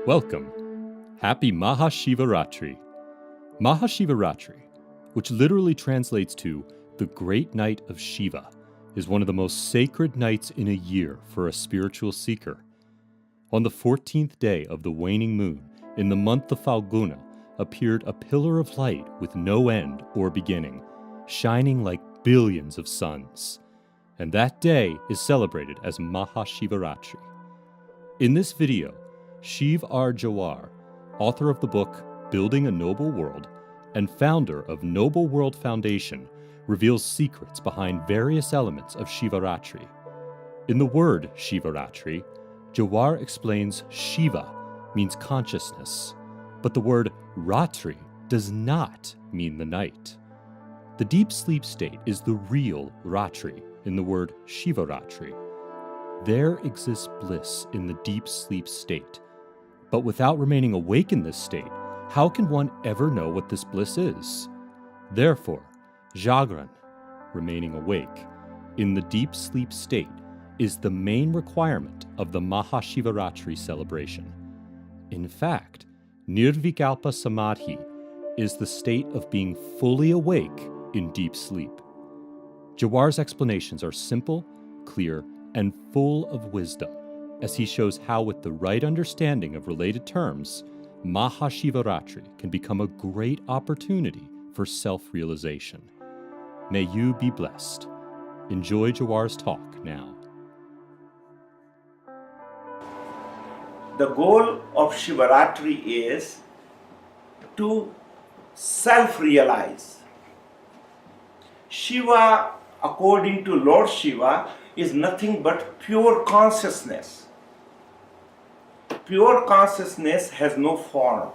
Welcome. Happy MahaShivaratri. MahaShivaratri, which literally translates to the Great Night of Shiva, is one of the most sacred nights in a year for a spiritual seeker. On the 14th day of the waning moon, in the month of Falguna, appeared a pillar of light with no end or beginning, shining like billions of suns. And that day is celebrated as MahaShivaratri. In this video, Shiv R. Jhawar, author of the book Building a Noble World and founder of Noble World Foundation, reveals secrets behind various elements of Shivaratri. In the word Shivaratri, Jhawar explains Shiva means consciousness, but the word Ratri does not mean the night. The deep sleep state is the real Ratri in the word Shivaratri. There exists bliss in the deep sleep state. But without remaining awake in this state, how can one ever know what this bliss is? Therefore, Jagran, remaining awake, in the deep sleep state, is the main requirement of the MahaShivaratri celebration. In fact, Nirvikalpa Samadhi is the state of being fully awake in deep sleep. Jhawar's explanations are simple, clear, and full of wisdom, as he shows how, with the right understanding of related terms, MahaShivaratri can become a great opportunity for self-realization. May you be blessed. Enjoy Jhawar's talk now. The goal of Shivaratri is to self-realize. Shiva, according to Lord Shiva, is nothing but pure consciousness. Pure consciousness has no form.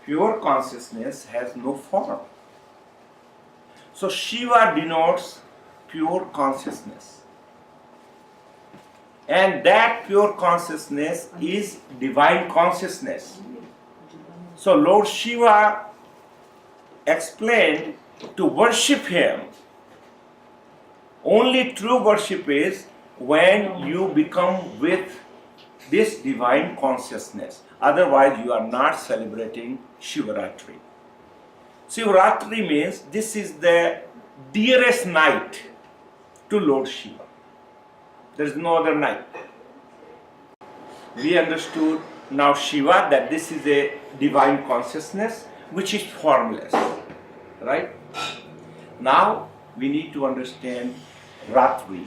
Pure consciousness has no form. So Shiva denotes pure consciousness. And that pure consciousness is divine consciousness. So Lord Shiva explained to worship him. Only true worship is when you become with this divine consciousness. Otherwise, you are not celebrating Shivaratri. Shivaratri means this is the dearest night to Lord Shiva. There is no other night. We understood now Shiva, that this is a divine consciousness which is formless. Right? Now we need to understand Ratri.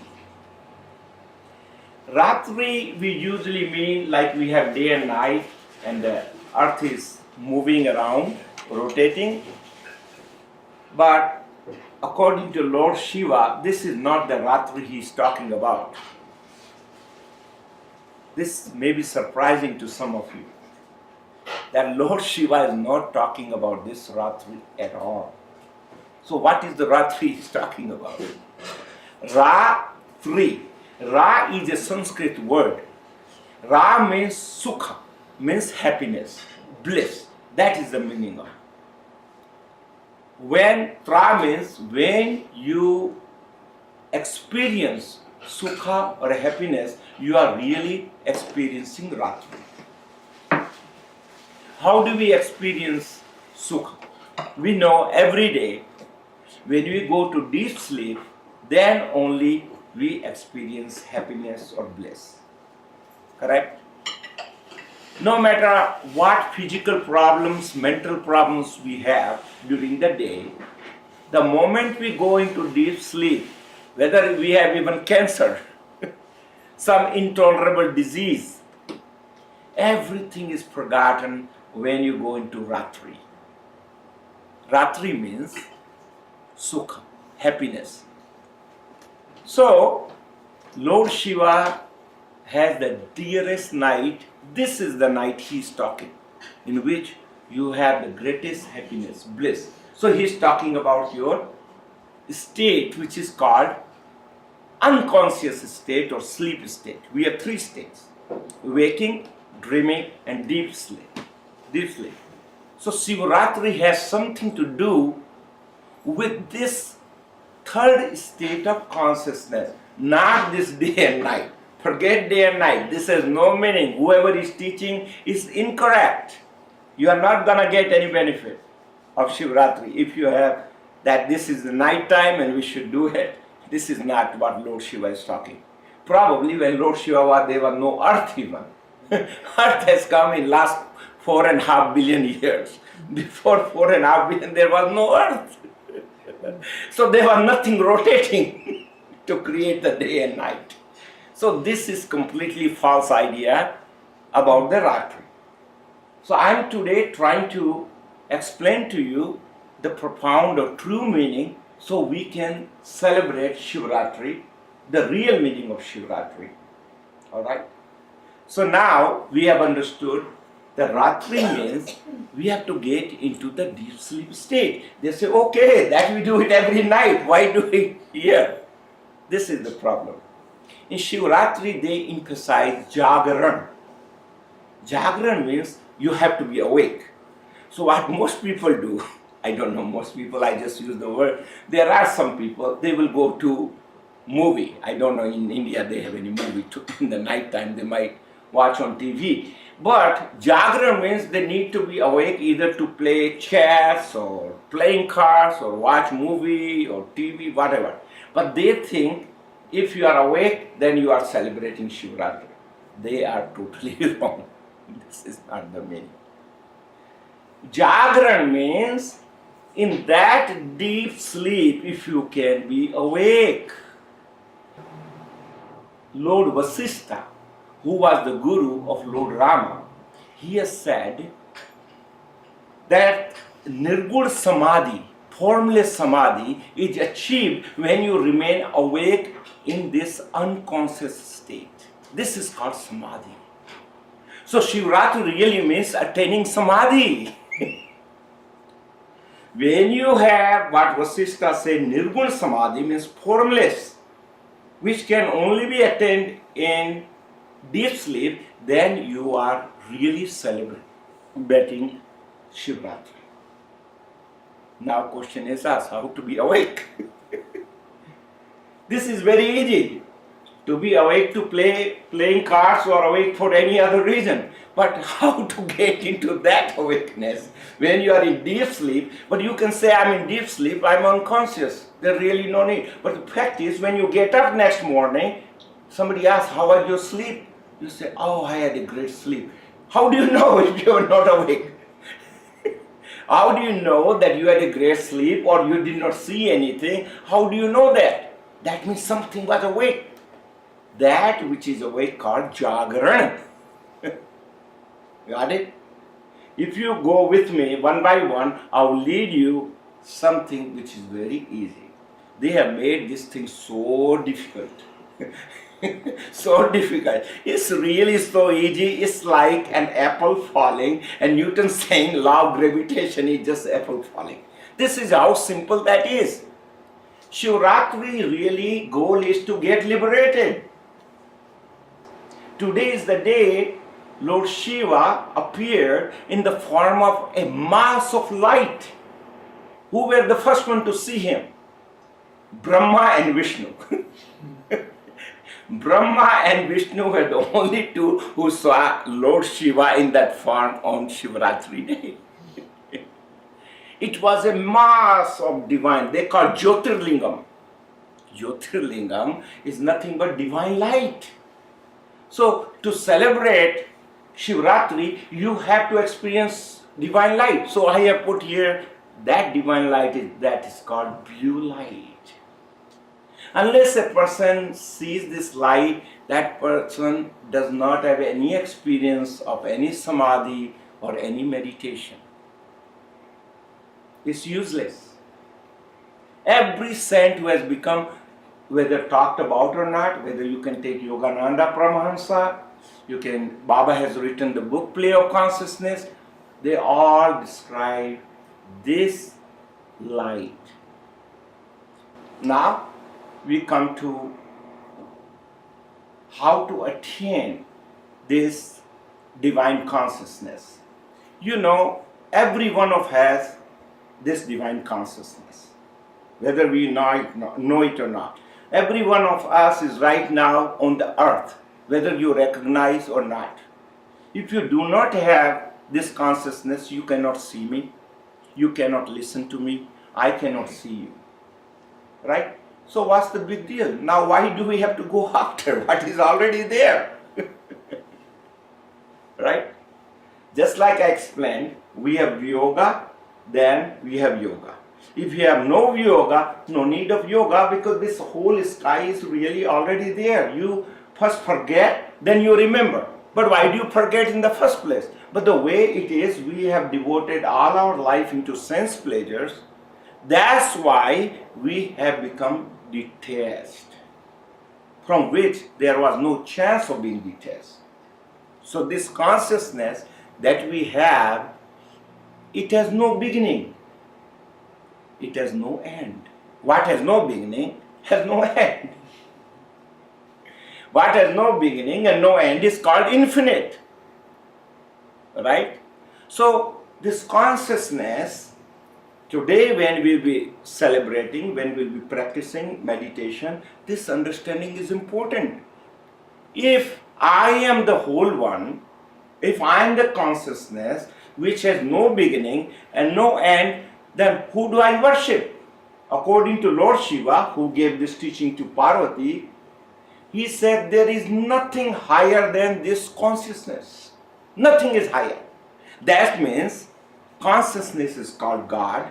Ratri we usually mean like we have day and night and the earth is moving around, rotating. But according to Lord Shiva, this is not the Ratri he is talking about. This may be surprising to some of you, that Lord Shiva is not talking about this Ratri at all. So what is the Ratri he is talking about? Ratri. Ra is a Sanskrit word. Ra means sukha, means happiness, bliss. That is the meaning of it. When Tra means when you experience sukha or happiness, you are really experiencing Ratri. How do we experience sukha? We know every day when we go to deep sleep, then only we experience happiness or bliss. Correct? No matter what physical problems, mental problems we have during the day, the moment we go into deep sleep, whether we have even cancer, some intolerable disease, everything is forgotten when you go into Ratri. Ratri means sukha, happiness. So, Lord Shiva has the dearest night. This is the night he is talking, in which you have the greatest happiness, bliss. So he is talking about your state, which is called unconscious state or sleep state. We have three states: waking, dreaming, and deep sleep. Deep sleep. So Shivaratri has something to do with this third state of consciousness, not this day and night. Forget day and night. This has no meaning. Whoever is teaching is incorrect. You are not going to get any benefit of Shivaratri if you have that this is the night time and we should do it. This is not what Lord Shiva is talking. Probably when Lord Shiva was, there was no earth even. Earth has come in last 4.5 billion years. Before 4.5 billion there was no earth. So there was nothing rotating to create the day and night. So this is completely false idea about the Ratri. So I am today trying to explain to you the profound or true meaning so we can celebrate Shivaratri, the real meaning of Shivaratri. Alright? So now we have understood that Ratri means we have to get into the deep sleep state. They say, okay, that we do it every night. Why do it here? This is the problem. In Shivaratri, they emphasize Jagran. Jagran means you have to be awake. So what most people do, I don't know most people, I just use the word. There are some people, they will go to movie. I don't know in India they have any movie in the night time, they might watch on TV. But Jagran means they need to be awake either to play chess or playing cards or watch movie or TV, whatever. But they think if you are awake, then you are celebrating Shivaratri. They are totally wrong. This is not the meaning. Jagran means in that deep sleep, if you can be awake. Lord Vasishtha, who was the guru of Lord Rama, he has said that Nirguna Samadhi, formless Samadhi, is achieved when you remain awake in this unconscious state. This is called Samadhi. So Shivaratri really means attaining Samadhi. When you have what Vasishtha said, Nirguna Samadhi means formless, which can only be attained in deep sleep, then you are really celebrating Shivaratri. Now question is asked, how to be awake? This is very easy. To be awake to playing cards or awake for any other reason. But how to get into that awakeness when you are in deep sleep? But you can say, I'm in deep sleep, I'm unconscious. There's really no need. But the fact is, when you get up next morning, somebody asks, how was your sleep? You say, oh, I had a great sleep. How do you know if you are not awake? How do you know that you had a great sleep or you did not see anything? How do you know that? That means something was awake. That which is awake called Jagran. Got it? If you go with me one by one, I will lead you something which is very easy. They have made this thing so difficult. So difficult. It's really so easy. It's like an apple falling and Newton saying law of gravitation is just apple falling. This is how simple that is. Shivaratri really goal is to get liberated. Today is the day Lord Shiva appeared in the form of a mass of light. Who were the first one to see him? Brahma and Vishnu. Brahma and Vishnu were the only two who saw Lord Shiva in that form on Shivaratri day. It was a mass of divine, they call Jyotirlingam. Jyotirlingam is nothing but divine light. So to celebrate Shivaratri, you have to experience divine light. So I have put here that divine light is called blue light. Unless a person sees this light, that person does not have any experience of any samadhi or any meditation. It's useless. Every saint who has become, whether talked about or not, whether you can take Yogananda Paramahansa, Baba has written the book Play of Consciousness, they all describe this light. Now we come to how to attain this divine consciousness. You know, every one of us has this divine consciousness, whether we know it or not. Every one of us is right now on the earth whether you recognize or not. If you do not have this consciousness, you cannot see me, you cannot listen to me, I cannot see you. Right? So what's the big deal? Now why do we have to go after what is already there? Right? Just like I explained, we have yoga, then we have yoga. If you have no yoga, no need of yoga, because this whole sky is really already there. You first forget, then you remember. But why do you forget in the first place? But the way it is, we have devoted all our life into sense pleasures. That's why we have become detached, from which there was no chance of being detached. So this consciousness that we have, it has no beginning, it has no end. What has no beginning has no end. What has no beginning and no end is called infinite. Right? So this consciousness, today when we'll be celebrating, when we'll be practicing meditation, this understanding is important. If I am the whole one, if I am the consciousness which has no beginning and no end, then who do I worship? According to Lord Shiva, who gave this teaching to Parvati, he said there is nothing higher than this consciousness. Nothing is higher. That means consciousness is called God,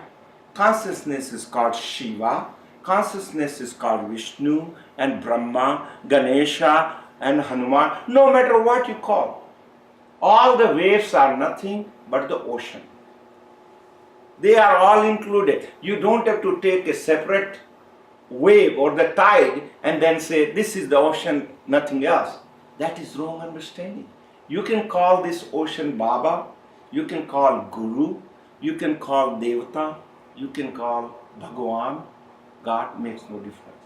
consciousness is called Shiva, consciousness is called Vishnu and Brahma, Ganesha and Hanuman, no matter what you call. All the waves are nothing but the ocean. They are all included. You don't have to take a separate wave or the tide and then say this is the ocean, nothing else. That is wrong understanding. You can call this ocean Baba, you can call Guru, you can call Devata, you can call Bhagavan. God makes no difference.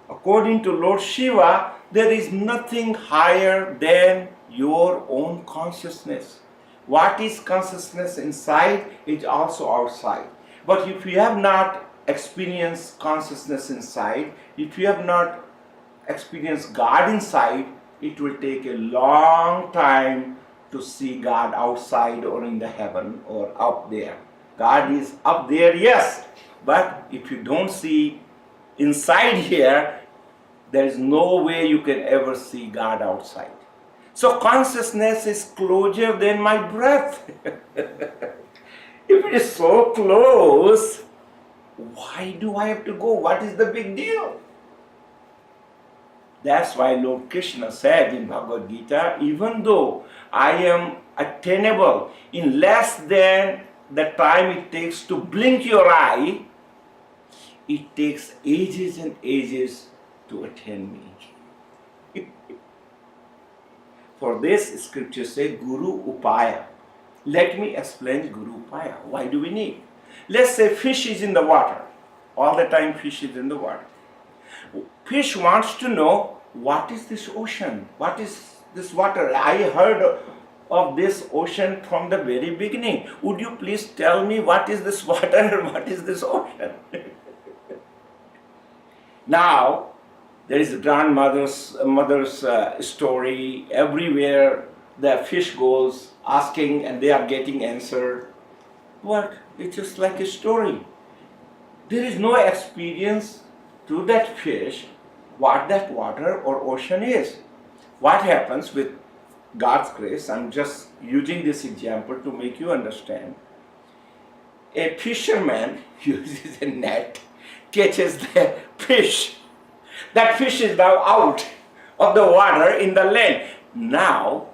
According to Lord Shiva, there is nothing higher than your own consciousness. What is consciousness inside is also outside. But if you have not experienced consciousness inside, if you have not experienced God inside, it will take a long time to see God outside or in the heaven or up there. God is up there, yes, but if you don't see inside here, there is no way you can ever see God outside. So consciousness is closer than my breath. If it is so close, why do I have to go? What is the big deal? That's why Lord Krishna said in Bhagavad Gita, even though I am attainable in less than the time it takes to blink your eye, it takes ages and ages to attain me. For this, scripture says Guru Upaya. Let me explain Guru Upaya. Why do we need? Let's say fish is in the water. All the time fish is in the water. Fish wants to know, what is this ocean? What is this water? I heard of this ocean from the very beginning. Would you please tell me what is this water and what is this ocean? Now, there is a grandmother's story. Everywhere the fish goes asking and they are getting answered. But it's just like a story. There is no experience to that fish what that water or ocean is. What happens with God's grace, I'm just using this example to make you understand. A fisherman uses a net, catches the fish. That fish is now out of the water in the land. Now,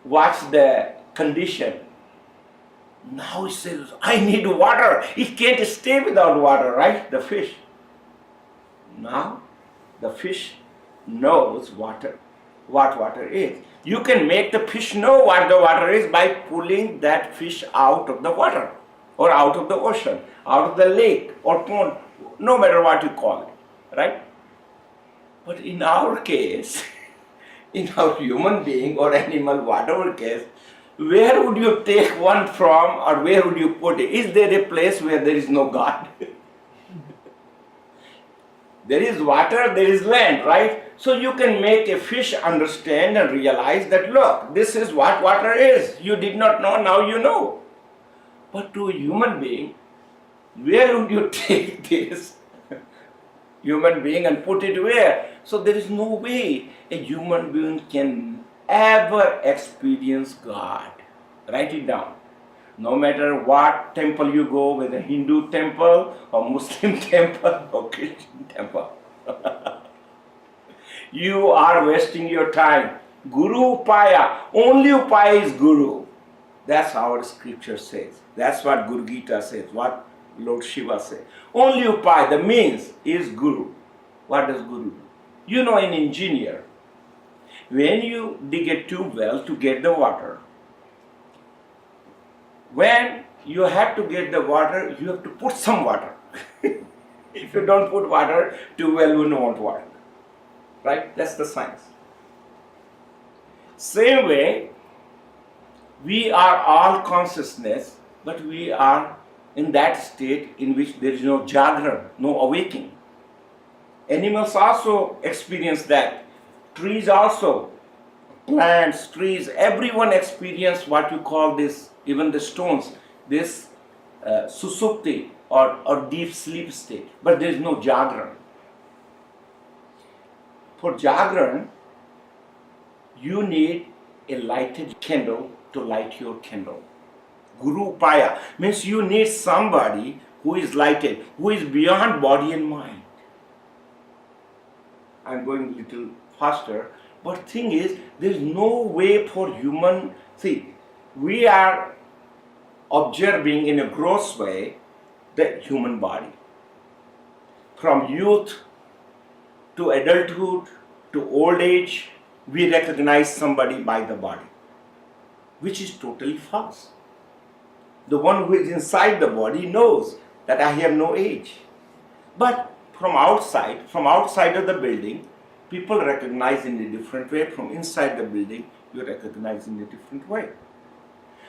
watch the condition. Now he says, I need water. He can't stay without water, right? The fish. Now, the fish knows what water is. You can make the fish know what the water is by pulling that fish out of the water or out of the ocean, out of the lake or pond, no matter what you call it, right? But in our case, in our human being or animal, whatever case, where would you take one from or where would you put it? Is there a place where there is no God? There is water, there is land, right? So you can make a fish understand and realize that, look, this is what water is. You did not know, now you know. But to a human being, where would you take this human being and put it where? So there is no way a human being can ever experience God. Write it down. No matter what temple you go, whether Hindu temple or Muslim temple or Christian temple, you are wasting your time. Guru Paya, only Paya is Guru. That's our scripture says. That's what Guru Gita says, what Lord Shiva says. Only Upaya, the means, is Guru. What does Guru do? You know, an engineer, when you dig a tube well to get the water, when you have to get the water, you have to put some water. If you don't put water, tube well will not work. Right? That's the science. Same way, we are all consciousness, but we are in that state in which there is no Jagran, no awakening. Animals also experience that. Trees also, plants, trees, everyone experience what you call this, even the stones, this susupti or deep sleep state. But there is no Jagran. For Jagran, you need a lighted candle to light your candle. Guru Paya means you need somebody who is lighted, who is beyond body and mind. I'm going a little faster, but thing is, there is no way for human, see, we are observing in a gross way the human body. From youth to adulthood to old age, we recognize somebody by the body, which is totally false. The one who is inside the body knows that I have no age. But from outside of the building, people recognize in a different way. From inside the building, you recognize in a different way.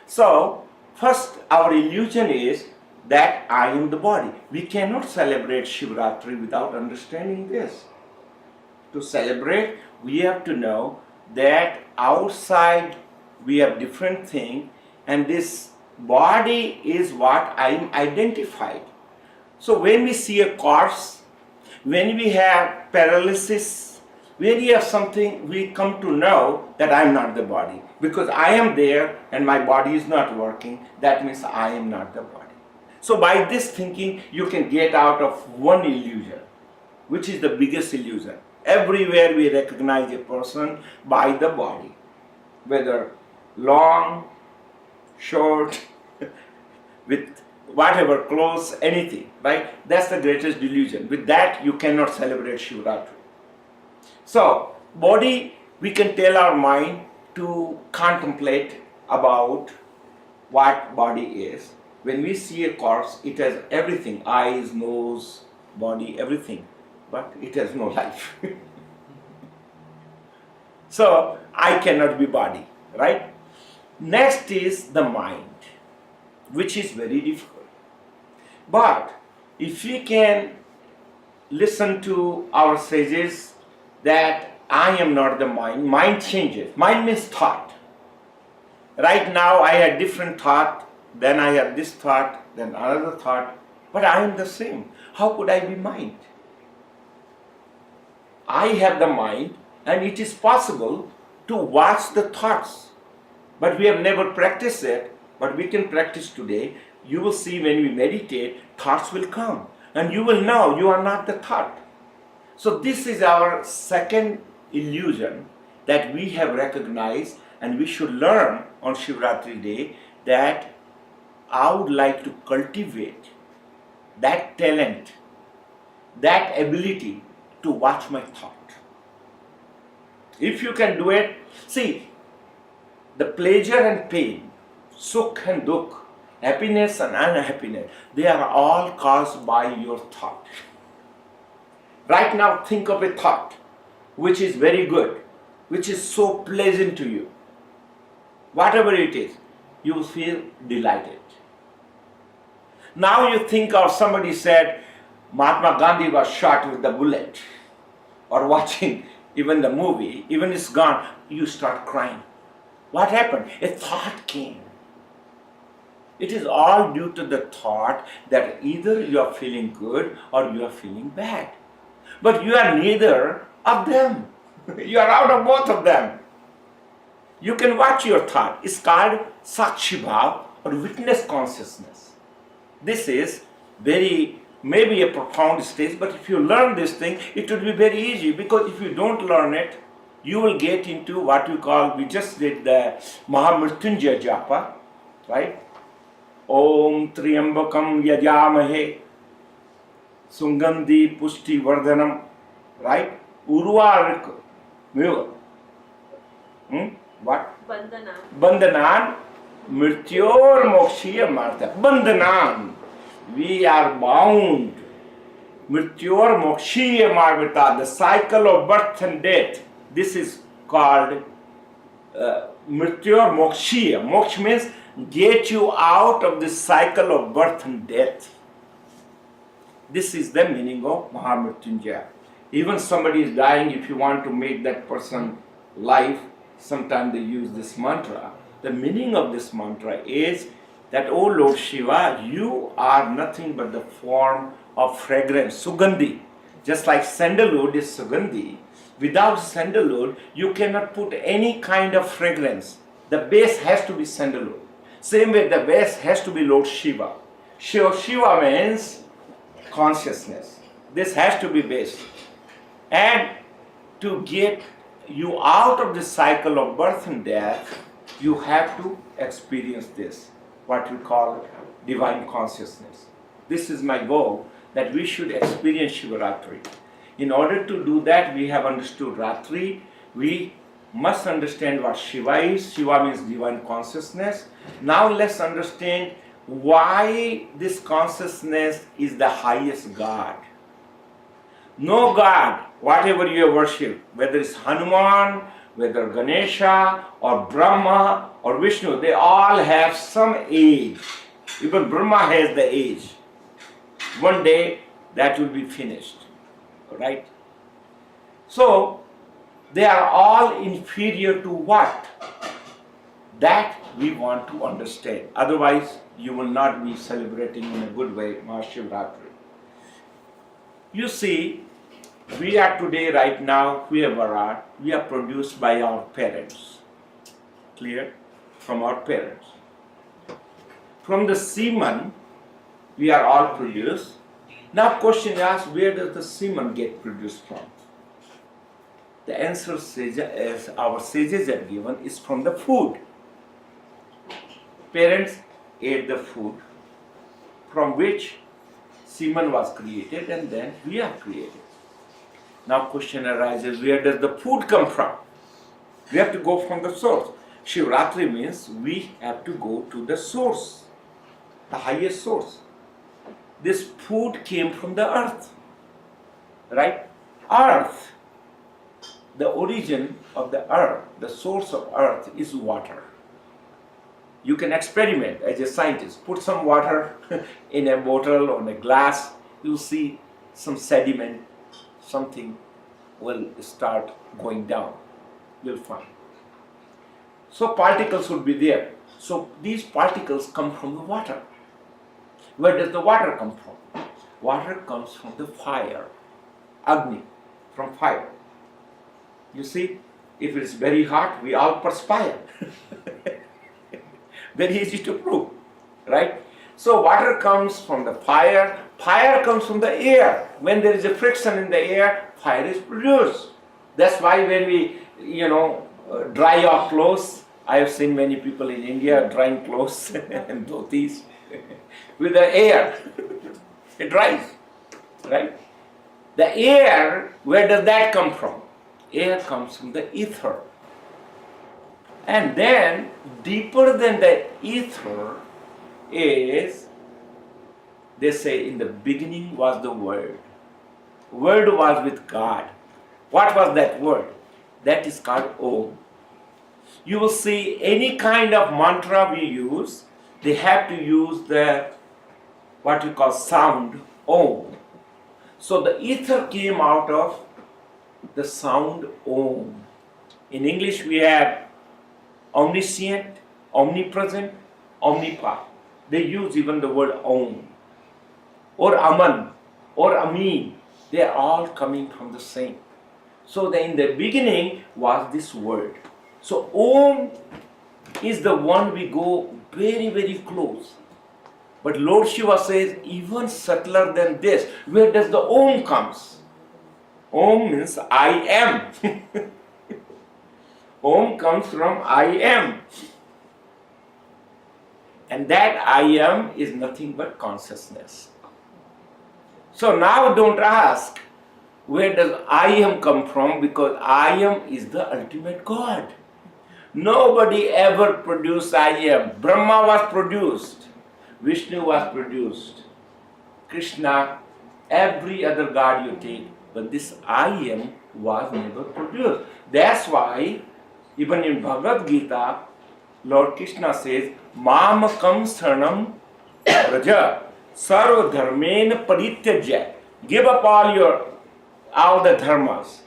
So, first our illusion is that I am the body. We cannot celebrate Shivaratri without understanding this. To celebrate, we have to know that outside we have different things, and this body is what I am identified. So when we see a corpse, when we have paralysis, when we have something, we come to know that I am not the body. Because I am there and my body is not working, that means I am not the body. So by this thinking, you can get out of one illusion, which is the biggest illusion. Everywhere we recognize a person by the body, whether long, short, with whatever clothes, anything, right? That's the greatest delusion. With that, you cannot celebrate Shivaratri. So, body, we can tell our mind to contemplate about what body is. When we see a corpse, it has everything, eyes, nose, body, everything, but it has no life. So, I cannot be body, right? Next is the mind, which is very difficult. But if we can listen to our sages that I am not the mind, mind changes. Mind means thought. Right now I had different thought, then I have this thought, then another thought, but I am the same. How could I be mind? I have the mind, and it is possible to watch the thoughts, but we have never practiced it. But we can practice today. You will see when we meditate, thoughts will come, and you will know you are not the thought. So this is our second illusion that we have recognized, and we should learn on Shivaratri day, that I would like to cultivate that talent, that ability to watch my thought. If you can do it, see, the pleasure and pain, sukh and dukh, happiness and unhappiness, they are all caused by your thought. Right now, think of a thought which is very good, which is so pleasant to you. Whatever it is, you will feel delighted. Now you think of somebody said, Mahatma Gandhi was shot with the bullet, or watching even the movie, even it's gone, you start crying. What happened? A thought came. It is all due to the thought that either you are feeling good or you are feeling bad. But you are neither of them. You are out of both of them. You can watch your thought. It's called Sakshibhav or witness consciousness. This is maybe a profound stage, but if you learn this thing, it will be very easy, because if you don't learn it, you will get into what we just did the Mahamrityunjaya Japa, right? Om Triambakam Yajamahe Sungandhi Pushti Vardhanam, right? Urvarik. What? Bandhanan Mrityor Mokshiya Martha. Bandhanan. We are bound. Mrityor Mokshiya Marvita, the cycle of birth and death. This is called Mrityor Mokshiya. Moksha means get you out of the cycle of birth and death. This is the meaning of Mahamrityunjaya. Even somebody is dying, if you want to make that person live, sometimes they use this mantra. The meaning of this mantra is that, O Lord Shiva, you are nothing but the form of fragrance, sugandhi. Just like sandalwood is sugandhi, without sandalwood, you cannot put any kind of fragrance. The base has to be sandalwood. Same way, the base has to be Lord Shiva. Shiva means consciousness. This has to be base. And to get you out of the cycle of birth and death, you have to experience this, what we call divine consciousness. This is my goal, that we should experience Shivaratri. In order to do that, we have understood Ratri. We must understand what Shiva is. Shiva means divine consciousness. Now let's understand why this consciousness is the highest God. No God, whatever you worship, whether it's Hanuman, whether Ganesha or Brahma or Vishnu, they all have some age. Even Brahma has the age. One day that will be finished. Right? So, they are all inferior to what? That we want to understand. Otherwise, you will not be celebrating in a good way MahaShivaratri. You see, we are today, right now, whoever are, we are produced by our parents. Clear? From our parents. From the semen, we are all produced. Now question is asked, where does the semen get produced from? The answer, as our sages have given, is from the food. Parents ate the food from which semen was created, and then we are created. Now question arises, where does the food come from? We have to go from the source. Shivaratri means we have to go to the source, the highest source. This food came from the earth, right? Earth, the origin of the earth, the source of earth is water. You can experiment as a scientist. Put some water in a bottle or in a glass, you'll see some sediment, something will start going down. You'll find. So particles will be there. So these particles come from the water. Where does the water come from? Water comes from the fire, Agni, from fire. You see, if it's very hot, we all perspire. Very easy to prove, right? So water comes from the fire comes from the air. When there is a friction in the air, fire is produced. That's why when we, dry our clothes, I have seen many people in India drying clothes and dhotis with the air. It dries, right? The air, where does that come from? Air comes from the ether. And then, deeper than the ether is, they say, in the beginning was the Word. Word was with God. What was that word? That is called Om. You will see any kind of mantra we use, they have to use the, what you call sound, Om. So the ether came out of the sound Om. In English we have omniscient, omnipresent, omnipotent. They use even the word Om or Aman or Amin. They are all coming from the same. So in the beginning was this word. So Om is the one we go very, very close. But Lord Shiva says even subtler than this. Where does the Om comes? Om means I am. Om comes from I am. And that I am is nothing but consciousness. So now don't ask where does I am come from, because I am is the ultimate God. Nobody ever produced I am. Brahma was produced. Vishnu was produced. Krishna, every other God you take, but this I am was never produced. That's why even in Bhagavad Gita, Lord Krishna says, Mamakam Saranam Raja Sarva Dharmena Parityajya. Give up all the dharmas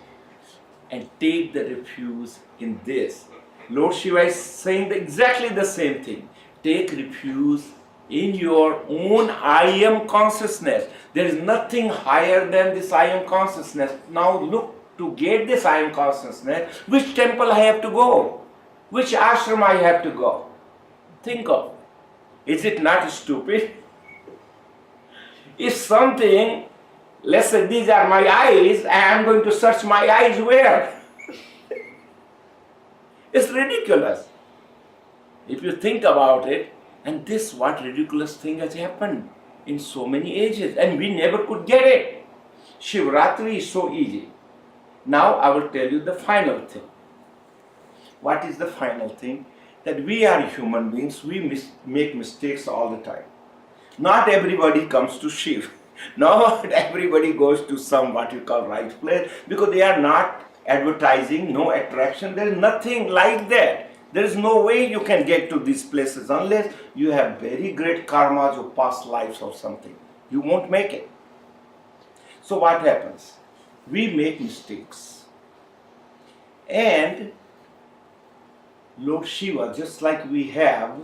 and take the refuge in this. Lord Shiva is saying exactly the same thing. Take refuge in your own I am consciousness. There is nothing higher than this I am consciousness. Now look, to get this I am consciousness, which temple I have to go? Which ashram I have to go? Think of. Is it not stupid? If something, let's say these are my eyes, I am going to search my eyes where? It's ridiculous. If you think about it, and this what ridiculous thing has happened in so many ages, and we never could get it. Shivaratri is so easy. Now I will tell you the final thing. What is the final thing? That we are human beings, we make mistakes all the time. Not everybody comes to Shiva. Not everybody goes to some what you call right place, because they are not advertising, no attraction, there is nothing like that. There is no way you can get to these places unless you have very great karmas of past lives or something. You won't make it. So what happens? We make mistakes. And Lord Shiva, just like we have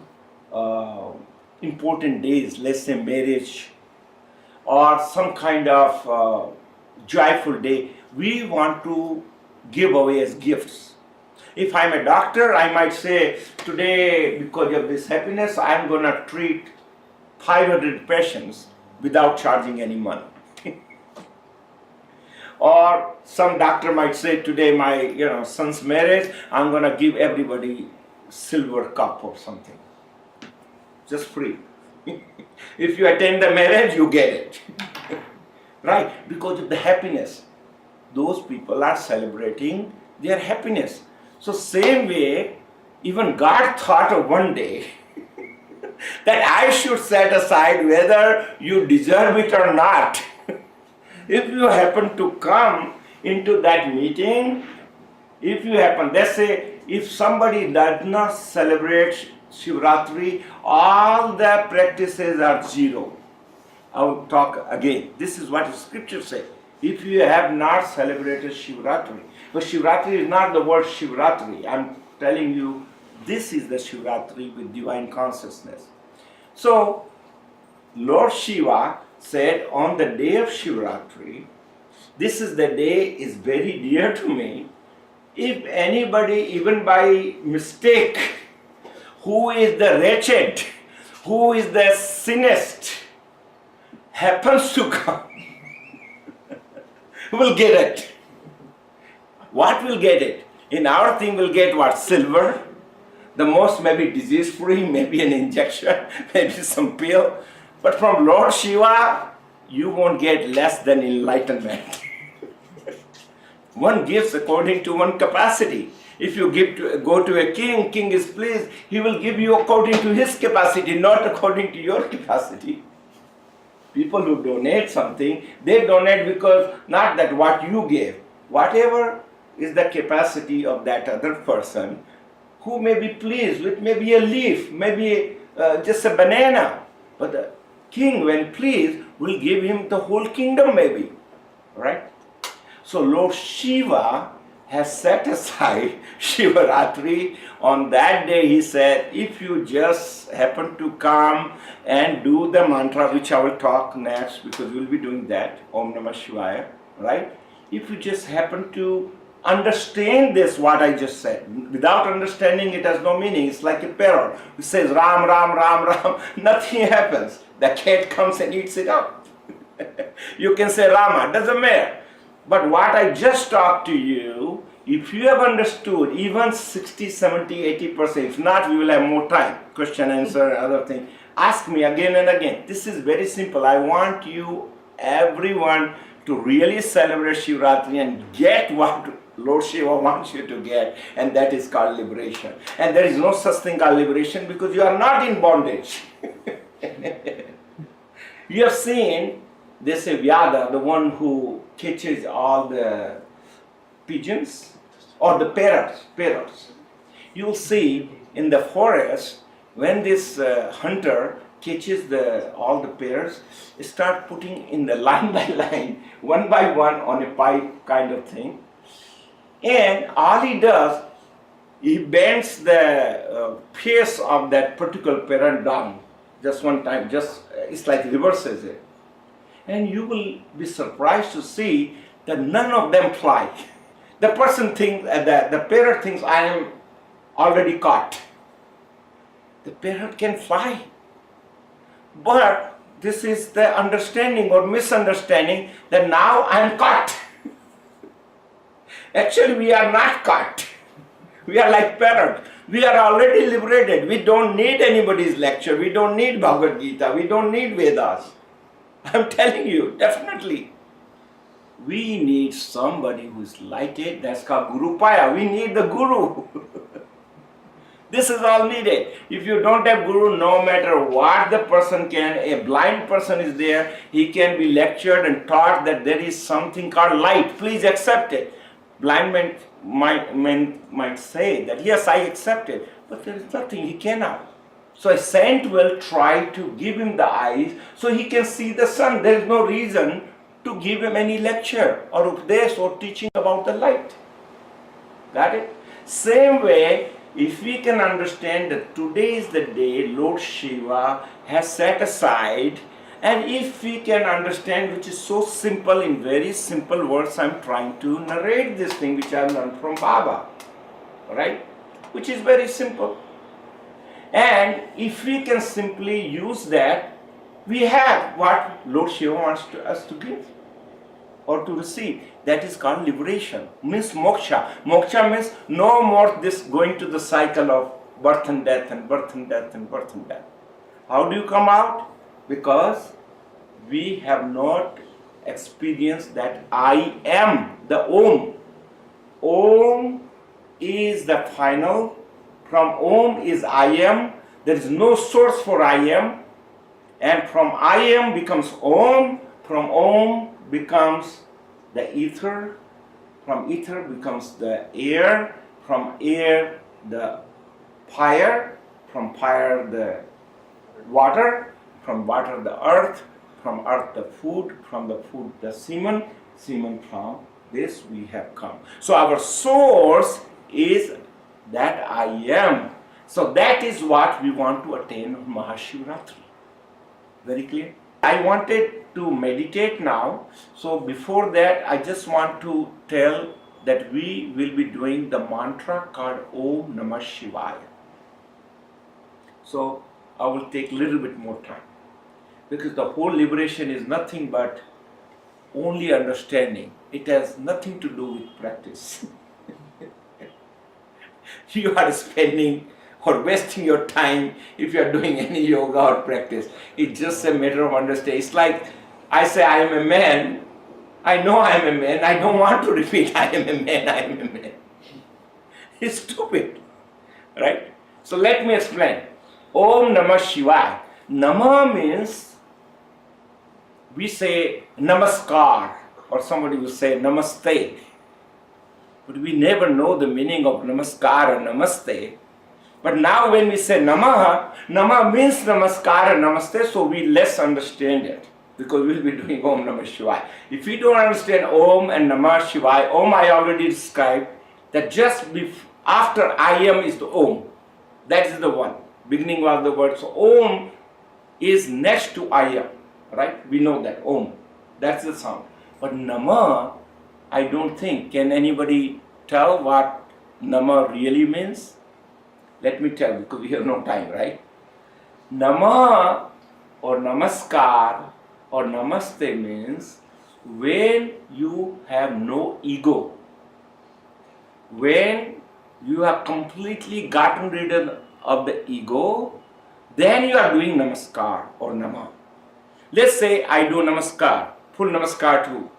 important days, let's say marriage or some kind of joyful day, we want to give away as gifts. If I'm a doctor, I might say, today, because of this happiness, I'm going to treat 500 patients without charging any money. Or some doctor might say, today my son's marriage, I'm going to give everybody silver cup or something. Just free. If you attend the marriage, you get it. Right? Because of the happiness. Those people are celebrating their happiness. So same way, even God thought of one day that I should set aside whether you deserve it or not. If you happen to come into that meeting, let's say, if somebody does not celebrate Shivaratri, all the practices are zero. I will talk again. This is what the scripture says. If you have not celebrated Shivaratri, but Shivaratri is not the word Shivaratri. I'm telling you, this is the Shivaratri with divine consciousness. So, Lord Shiva said on the day of Shivaratri, this is the day is very dear to me. If anybody, even by mistake, who is the wretched, who is the sinnest, happens to come, will get it. What will get it? In our thing will get what? Silver. The most maybe disease free, maybe an injection, maybe some pill. But from Lord Shiva, you won't get less than enlightenment. One gives according to one capacity. If you go to a king, king is pleased, he will give you according to his capacity, not according to your capacity. People who donate something, they donate because not that what you gave, whatever is the capacity of that other person who may be pleased with maybe a leaf, maybe just a banana. But the king, when pleased, will give him the whole kingdom maybe. right? So Lord Shiva has set aside Shivaratri. On that day he said, if you just happen to come and do the mantra, which I will talk next because we'll be doing that, Om Namah Shivaya, right? If you just happen to understand this, what I just said, without understanding it has no meaning. It's like a parrot who says Ram, Ram, Ram, Ram, nothing happens. The cat comes and eats it up. You can say Rama, doesn't matter. But what I just talked to you, if you have understood even 60, 70, 80%, if not, we will have more time, question, answer, other thing. Ask me again and again. This is very simple. I want you, everyone, to really celebrate Shivaratri and get what Lord Shiva wants you to get, and that is called liberation. And there is no such thing called liberation because you are not in bondage. You have seen, they say Vyada, the one who catches all the pigeons or the parrots. You'll see in the forest when this hunter catches all the parrots, start putting in the line by line, one by one on a pipe kind of thing. And all he does, he bends the face of that particular parrot down just one time, it's like reverses it. And you will be surprised to see that none of them fly. The person thinks, the parrot thinks, I am already caught. The parrot can fly. But this is the understanding or misunderstanding that now I am caught. Actually, we are not caught. We are like parrot. We are already liberated. We don't need anybody's lecture. We don't need Bhagavad Gita. We don't need Vedas. I'm telling you, definitely. We need somebody who is lighted. That's called Guru Paya. We need the Guru. This is all needed. If you don't have Guru, no matter what the person can, a blind person is there, he can be lectured and taught that there is something called light. Please accept it. Blind man might say that, yes, I accept it, but there is nothing, he cannot. So a saint will try to give him the eyes so he can see the sun. There is no reason to give him any lecture or upadesh or teaching about the light. Got it? Same way, if we can understand that today is the day Lord Shiva has set aside, and if we can understand, which is so simple, in very simple words, I'm trying to narrate this thing which I learned from Baba, right? Which is very simple. And if we can simply use that, we have what Lord Shiva wants us to give or to receive. That is called liberation, means moksha. Moksha means no more this going to the cycle of birth and death and birth and death and birth and death. How do you come out? Because we have not experienced that I am, the Om. Om is the final. From Om is I am. There is no source for I am. And from I am becomes Om. From Om becomes the ether. From ether becomes the air. From air the fire. From fire the water. From water the earth. From earth the food. From the food the semen. Semen from this we have come. So our source is that I am. So that is what we want to attain on MahaShivaratri. Very clear? I wanted to meditate now. So before that, I just want to tell that we will be doing the mantra called Om Namah Shivaya. So I will take a little bit more time. Because the whole liberation is nothing but only understanding. It has nothing to do with practice. You are spending or wasting your time if you are doing any yoga or practice. It's just a matter of understanding. It's like I say I am a man. I know I am a man. I don't want to repeat I am a man, I am a man. It's stupid. Right? So let me explain. Om Namah Shivaya. Nama means we say Namaskar, or somebody will say Namaste. But we never know the meaning of Namaskar and Namaste. But now when we say Namaha, Nama means Namaskar and Namaste, so we less understand it. because we'll be doing Om Namah Shivaya. If you don't understand Om and Namah Shivaya, Om I already described, that just after I am is the Om. That is the one. Beginning was the word. So Om is next to I am. Right? We know that. Om. That's the sound. But Namah, I don't think. Can anybody tell what Namah really means? Let me tell, because we have no time, right? Namah or Namaskar or Namaste means when you have no ego, when you have completely gotten rid of the ego, then you are doing Namaskar or Namah. Let's say I do Namaskar, full Namaskar to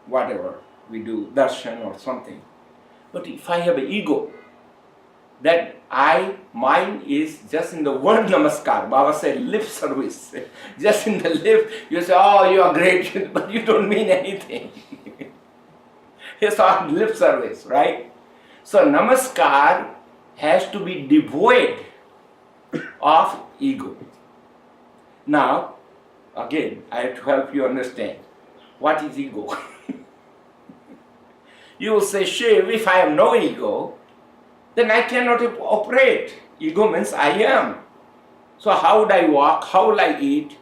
whatever we do, darshan or something. But if I have an ego, that mine is just in the word Namaskar. Baba said lip service. Just in the lip, you say, oh, you are great, but you don't mean anything. It's all lip service, right? So Namaskar has to be devoid of ego. Now, again, I have to help you understand. What is ego? You will say, Shiv, if I have no ego, then I cannot operate. Ego means I am. So how would I walk? How will I eat?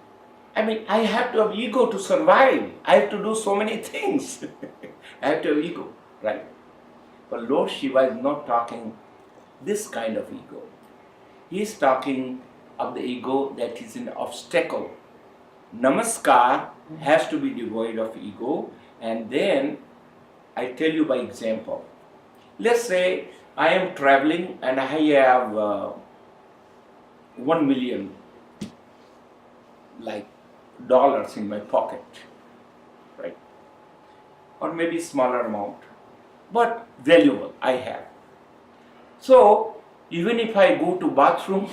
I mean, I have to have ego to survive. I have to do so many things. I have to have ego, right? But Lord Shiva is not talking this kind of ego. He is talking of the ego that is an obstacle. Namaskar has to be devoid of ego, and then I tell you by example. Let's say I am traveling and I have 1 million dollars in my pocket, right? Or maybe smaller amount, but valuable I have. So even if I go to bathroom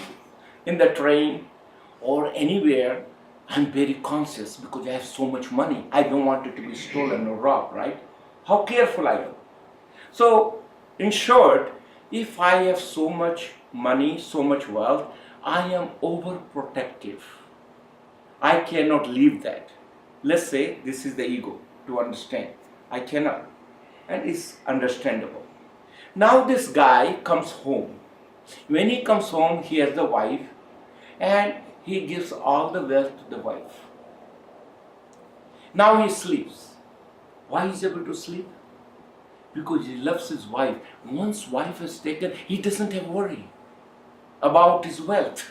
in the train or anywhere, I'm very conscious because I have so much money. I don't want it to be stolen or robbed, right? How careful I am. So in short, if I have so much money, so much wealth, I am overprotective. I cannot leave that. Let's say this is the ego, to understand. I cannot. And it's understandable. Now this guy comes home. When he comes home, he has the wife and he gives all the wealth to the wife. Now he sleeps. Why is he able to sleep? Because he loves his wife. Once wife is taken, he doesn't have worry about his wealth.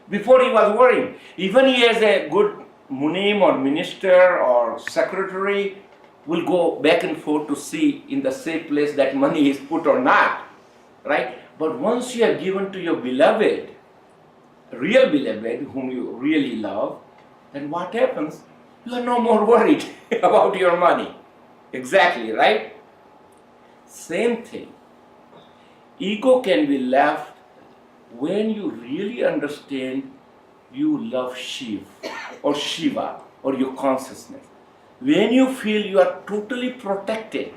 Before he was worrying. Even he has a good munim or minister or secretary, will go back and forth to see in the safe place that money is put or not. Right? But once you have given to your beloved, real beloved whom you really love, then what happens? You are no more worried about your money. Exactly, right? Same thing. Ego can be left when you really understand you love Shiv or Shiva or your consciousness. When you feel you are totally protected,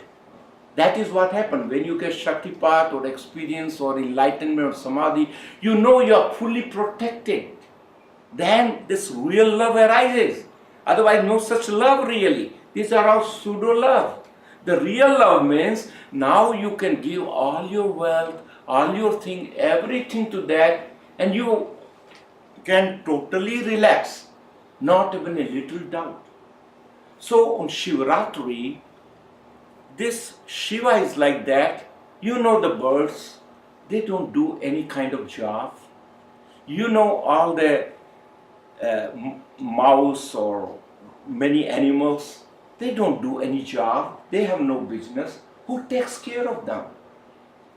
that is what happens. When you get Shaktipat or experience or enlightenment or Samadhi, you know you are fully protected. Then this real love arises. Otherwise, no such love really. These are all pseudo love. The real love means now you can give all your wealth, all your thing, everything to that, and you can totally relax, not even a little doubt. So on Shivaratri, this Shiva is like that. You know the birds, they don't do any kind of job. You know all the mouse or many animals, they don't do any job, they have no business. Who takes care of them?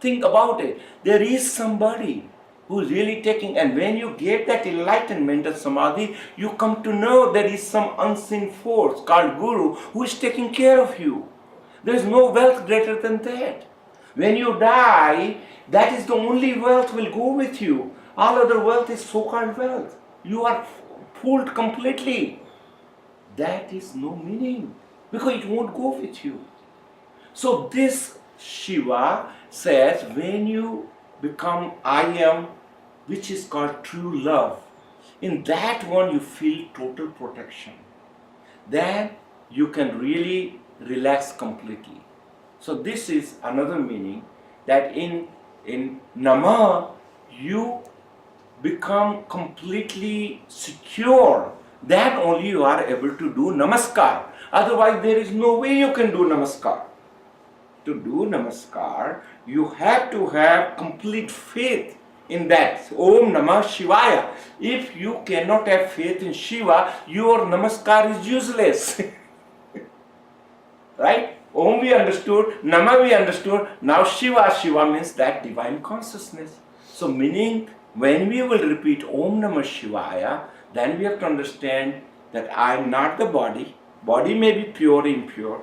Think about it. There is somebody who is really taking, and when you get that enlightenment of Samadhi, you come to know there is some unseen force called Guru who is taking care of you. There is no wealth greater than that. When you die, that is the only wealth will go with you. All other wealth is so-called wealth. You are fooled completely. That is no meaning because it won't go with you. So this Shiva says when you become I am, which is called true love, in that one you feel total protection. then you can really relax completely. So this is another meaning, that in Namah you become completely secure. Then only you are able to do Namaskar. Otherwise there is no way you can do Namaskar. To do Namaskar, you have to have complete faith in that. Om Namah Shivaya. If you cannot have faith in Shiva, your Namaskar is useless. Right? Om we understood, Nama we understood, now Shiva. Shiva means that divine consciousness. So meaning, when we will repeat Om Namah Shivaya, then we have to understand that I am not the body. Body may be pure, impure.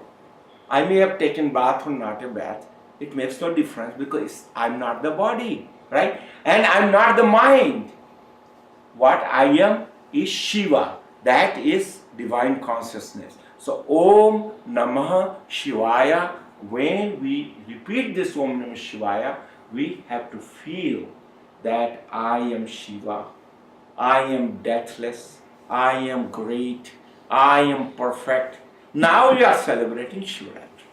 I may have taken bath or not a bath. It makes no difference because I am not the body, right? And I am not the mind. What I am is Shiva. That is divine consciousness. So Om Namah Shivaya, when we repeat this Om Namah Shivaya, we have to feel that I am Shiva, I am deathless, I am great, I am perfect. Now you are celebrating Shivaratri.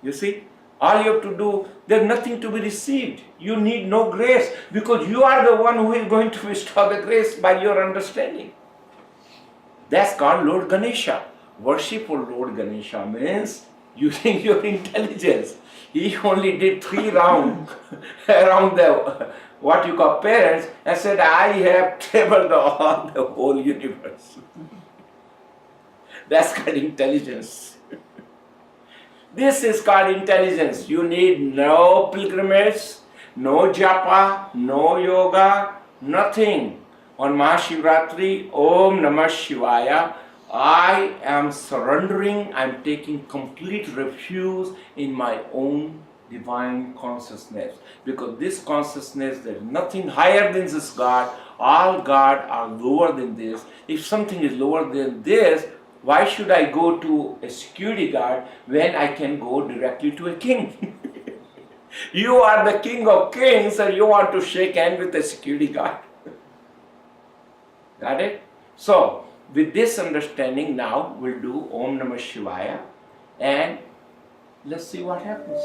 You see, all you have to do, there is nothing to be received. You need no grace because you are the one who is going to bestow the grace by your understanding. That's called Lord Ganesha. Worship for Lord Ganesha means using your intelligence. He only did 3 rounds around the what you call parents and said, I have traveled all the whole universe. That's called intelligence. This is called intelligence. You need no pilgrimage, no japa, no yoga, nothing. On MahaShivaratri, Om Namah Shivaya, I am surrendering, I am taking complete refuge in my own divine consciousness. Because this consciousness, there is nothing higher than this God. All God are lower than this. If something is lower than this, why should I go to a security guard when I can go directly to a king? You are the king of kings and you want to shake hand with a security guard. Got it? So, with this understanding now, we'll do Om Namah Shivaya and let's see what happens.